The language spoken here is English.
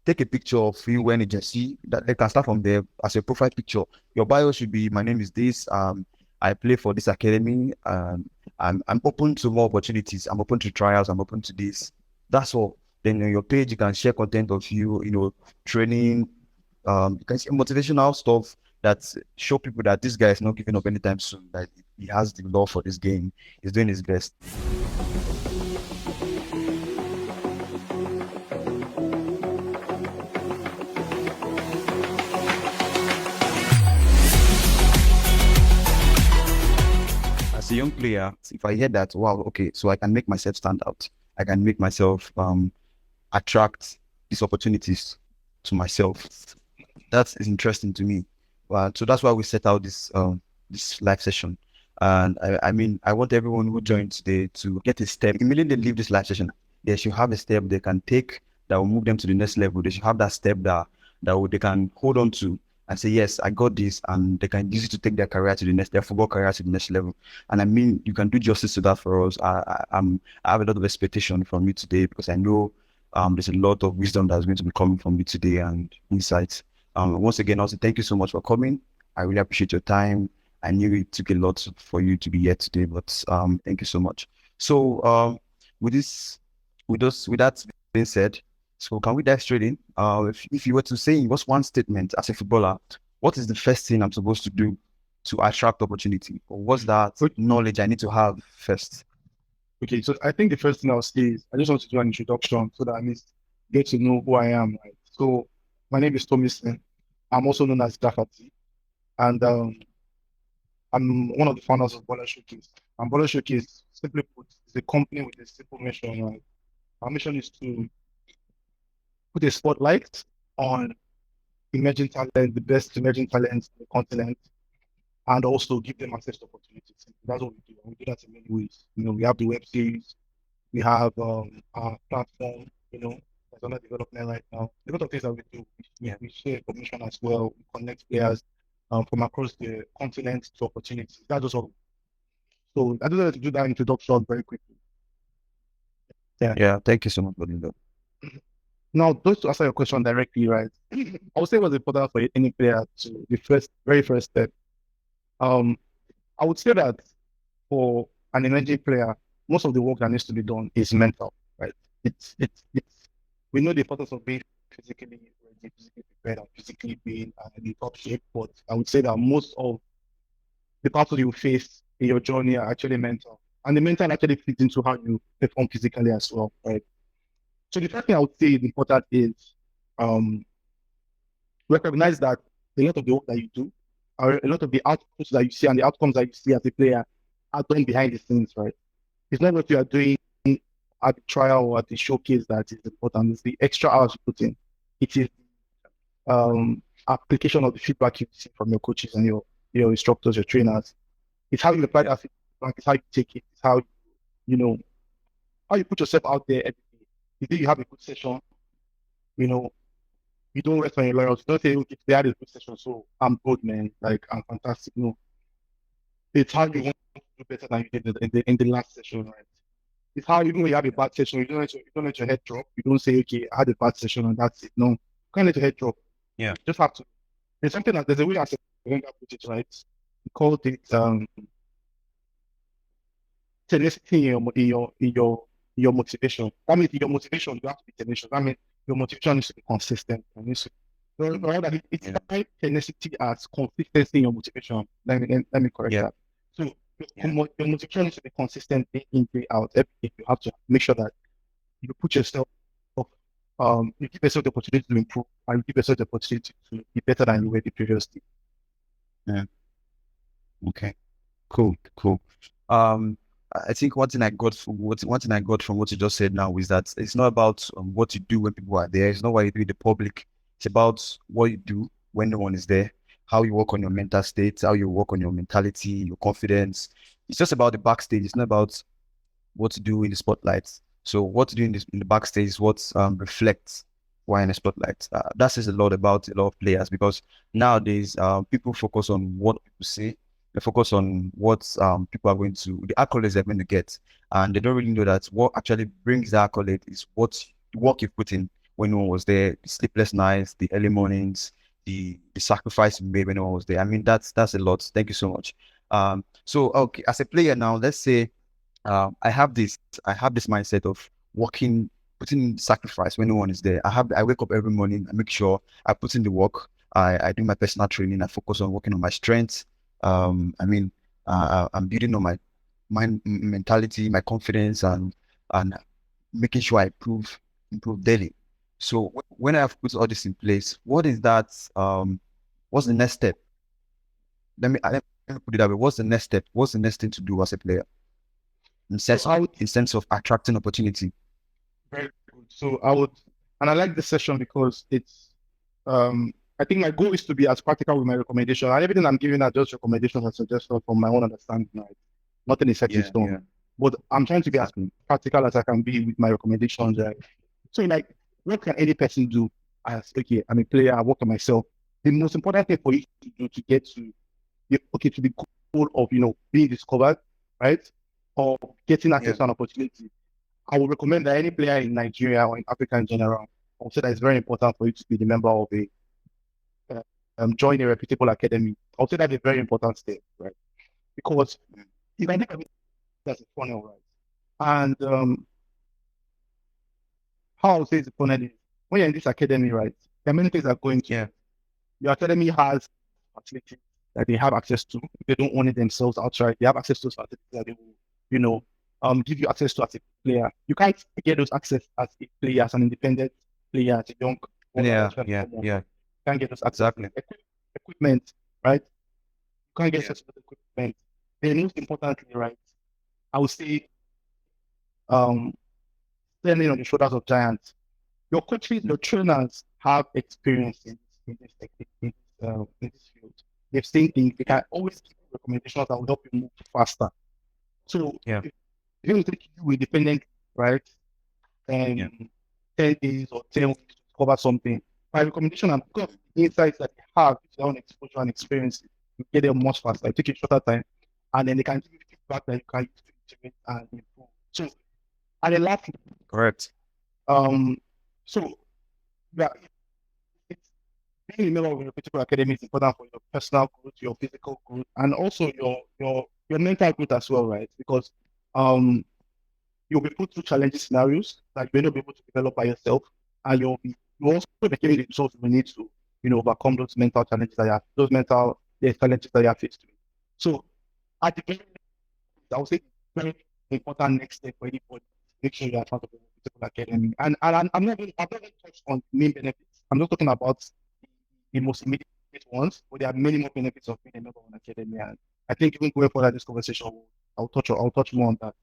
take a picture of you wearing a jersey. That they can start from there as a profile picture. Your bio should be, my name is this. I play for this academy. I'm open to more opportunities. I'm open to trials. I'm open to this. That's all. Then on your page, you can share content of you, training, you can see motivational stuff that show people that this guy is not giving up anytime soon. That he has the love for this game. He's doing his best. As a young player, if I hear that, wow, okay, so I can make myself stand out. I can make myself attract these opportunities to myself. That is interesting to me. So that's why we set out this live session. And I mean, I want everyone who joined today to get a step. Immediately they leave this live session, they should have a step they can take that will move them to the next level. They should have that step they can hold on to and say, yes, I got this, and they can use it to take their football career to the next level. And I mean, you can do justice to that for us. I have a lot of expectation from you today, because I know there's a lot of wisdom that's going to be coming from you today and insights. Once again, also thank you so much for coming. I really appreciate your time. I knew it took a lot for you to be here today, but thank you so much. So with that being said, so can we dive straight in? If you were to say what's one statement as a footballer, what is the first thing I'm supposed to do to attract opportunity? Or what's that knowledge I need to have first? Okay, so I think the first thing I'll say is I just want to do an introduction so that I least get to know who I am. Right? So my name is Tomison. I'm also known as Dafati, and I'm one of the founders of Baller Showcase. And Baller Showcase, simply put, is a company with a simple mission. Right? Our mission is to put a spotlight on emerging talent, the best emerging talents on the continent, and also give them access to opportunities. That's what we do. And we do that in many ways. We have the web series, we have our platform, there's under development right now. A lot of things that we do. We share information as well. We connect players from across the continent to opportunities. That's just all. So I just wanted to do that introduction very quickly. Yeah, thank you so much for doing that. Now, just to answer your question directly, right? I would say it was important for any player to the very first step. I would say that for an emerging player, most of the work that needs to be done is mental, right? We know the importance of being physically ready, physically prepared, and physically being in top shape, but I would say that most of the battles you face in your journey are actually mental. And the mental actually fits into how you perform physically as well, right? So the first thing I would say is important is recognize that a lot of the work that you do, or a lot of the outputs that you see and the outcomes that you see as a player are done behind the scenes, right? It's not what you are doing at the trial or at the showcase that is important. It's the extra hours you put in. It is application of the feedback you see from your coaches and your instructors, your trainers. It's how you apply that feedback. It's how you take it. It's how how you put yourself out there every day. You think you have a good session, you don't rest on your laurels. You don't say, okay, they had a good session, so I'm good, man. Like, I'm fantastic. No. It's how you want to do better than you did in the last session, right? It's how even when you have a bad session, you don't let your head drop. You don't say, okay, I had a bad session and that's it. No, you can't let your head drop. Yeah. You just have to. There's something that there's a way I said put it, right? We call it tenacity in your motivation. That means your motivation, you have to be tenacious. That means your motivation needs to be consistent. It's like tenacity as consistency in your motivation. Let me correct that. So your motivation needs to be consistent day in, day out. Every day you have to make sure that you put yourself you give yourself the opportunity to improve, and you give yourself the opportunity to be better than you were the previous day. Yeah. Okay. Cool. I think one thing I got from what you just said now is that it's not about what you do when people are there. It's not what you do in the public. It's about what you do when no one is there. How you work on your mental state, how you work on your mentality, your confidence. It's just about the backstage. It's not about what to do in the spotlight. So what to do in the backstage is what reflects why in the spotlight. That says a lot about a lot of players, because nowadays people focus on what people say. They focus on what people are going to, the accolades they're going to get, and they don't really know that what actually brings the accolade is what work you've put in, when no one was there, the sleepless nights, the early mornings, the sacrifice we made when no one was there. I mean, that's a lot. Thank you so much. So okay, as a player now, let's say I have this mindset of working, putting in sacrifice when no one is there. I wake up every morning, I make sure I put in the work. I do my personal training. I focus on working on my strengths. I mean, I'm building on my mentality, my confidence, and making sure I improve daily. So when I have put all this in place, what is that? What's the next step? Let me put it that way. What's the next step? What's the next thing to do as a player So I would in sense of attracting opportunity? very good. So and I like this session because it's I think my goal is to be as practical with my recommendation. And everything I'm giving are just recommendations and suggestions from my own understanding, right? Nothing is set in stone. Yeah, But I'm trying to be as exactly. practical as I can be with my recommendations, right? So like, what can any person do as, okay, I'm a player, I work on myself. The most important thing for you to do to get to to the goal of being discovered, right? Or getting Yeah, access to an opportunity. I would recommend that any player in Nigeria or in Africa in general, I would say that it's very important for you to be the member of a join a reputable academy. I would say that's a very important step, right? Because if I look at it as a funnel, right? And how I would say it's a funnel is when you're in this academy, right? There are many things that are going to yeah, it. Your academy has facilities that they have access to. If they don't own it themselves outright, they have access to facilities that they will, give you access to as a player. You can't get those access as a player, as an independent player, as a young one yeah, that's trying to yeah, come on. yeah. You can't get those access to Exactly. equipment, right? You can't get Yeah, access to the equipment. Then most importantly, right, I would say um standing on the shoulders of giants. Your coaches, your trainers have experience in this technique, in this field. They've seen things. They can always give you recommendations that will help you move faster. So yeah, if you take you independent, right, yeah, and 10 days or 10 weeks to cover something, my recommendation and because of the insights that they have, their own exposure and experience, you get them much faster. You take a shorter time, and then they can give you feedback that you can use to integrate and improve. So, and then lastly, correct. um, so yeah, it's being a member of a reputable academy is important for your personal growth, your physical growth, and also your mental growth as well, right? Because um you'll be put through challenging scenarios that you may not be able to develop by yourself, and you also be given the resources you need to overcome those mental challenges that you have, challenges that you have faced with. So at the very least, I would say very important next step for anybody. Make sure you are part of a reputable academy. And I'm not going to touch on main benefits. I'm not talking about the most immediate ones, but there are many more benefits of being a member of an academy. And I think even going further in this conversation, I'll touch more on that.